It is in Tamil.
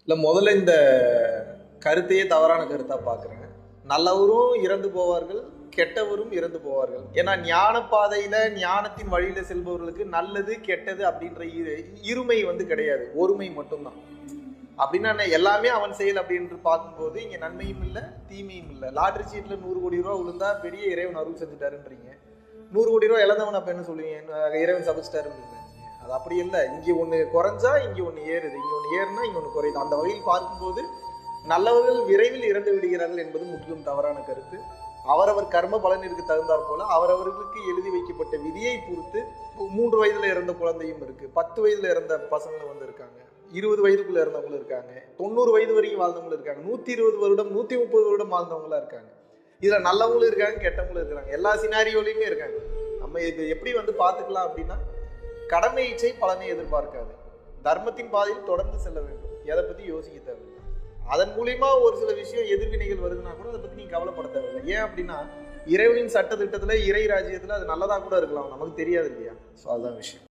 இல்லை, முதல்ல இந்த கருத்தையே தவறான கருத்தாக பார்க்குறேன். நல்லவரும் இறந்து போவார்கள், கெட்டவரும் இறந்து போவார்கள். ஏன்னா ஞான பாதையில் ஞானத்தின் வழியில் செல்பவர்களுக்கு நல்லது கெட்டது அப்படின்ற இருமை கிடையாது, ஒருமை மட்டும்தான். அப்படின்னா எல்லாமே அவன் செயல் அப்படின்னு பார்க்கும்போது இங்கே நன்மையும் இல்லை தீமையும் இல்லை. லாட்ரி சீட்டில் 100 கோடி ரூபா விழுந்தா பெரிய இறைவன் அருள் செஞ்சுட்டாருன்றீங்க. 100 கோடி ரூபா இழந்தவன் அப்போ என்ன சொல்லுவீங்க? இறைவன் சபிச்சிட்டாருன்றீங்க. அது அப்படி இல்லை. இங்கே ஒன்று குறைஞ்சா இங்கே ஒன்று ஏறுது, இங்கே ஒன்று ஏறுனா இங்கே ஒன்று குறையுது. அந்த வகையில் பார்க்கும்போது நல்லவர்கள் விரைவில் இறந்து விடுகிறார்கள் என்பது முற்றிலும் தவறான கருத்து. அவரவர் கர்ம பலனிற்கு தகுந்தாற் போல அவரவர்களுக்கு எழுதி வைக்கப்பட்ட விதியை பொறுத்து 3 வயதுல இறந்த குழந்தையும் இருக்கு, 10 வயதுல இறந்த பசங்களும் இருக்காங்க, 20 வயதுக்குள்ள இறந்தவங்களும் இருக்காங்க, 90 வயது வரைக்கும் வாழ்ந்தவங்களும் இருக்காங்க, 120 வருடம் 130 வருடம் வாழ்ந்தவங்களா இருக்காங்க. இதுல நல்லவங்களும் இருக்காங்க, கெட்டவங்களும் இருக்காங்க, எல்லா சினாரியோலையுமே இருக்காங்க. நம்ம இது எப்படி பார்த்துக்கலாம் அப்படின்னா, கடமை இச்சை பலனை எதிர்பார்க்காது, தர்மத்தின் பாதையில் தொடர்ந்து செல்ல வேண்டும், எதை பத்தி யோசிக்க தேவையில்லை. அதன் மூலியமா ஒரு சில விஷயம் எதிர்வினைகள் வருதுன்னா கூட அதை பத்தி நீங்க கவலைப்பட தேவையில்லை. ஏன் அப்படின்னா இறைவனின் சட்ட திட்டத்துல இறை ராஜ்யத்துல அது நல்லதா கூட இருக்கலாம், நமக்கு தெரியாது இல்லையா? ஸோ அதுதான் விஷயம்.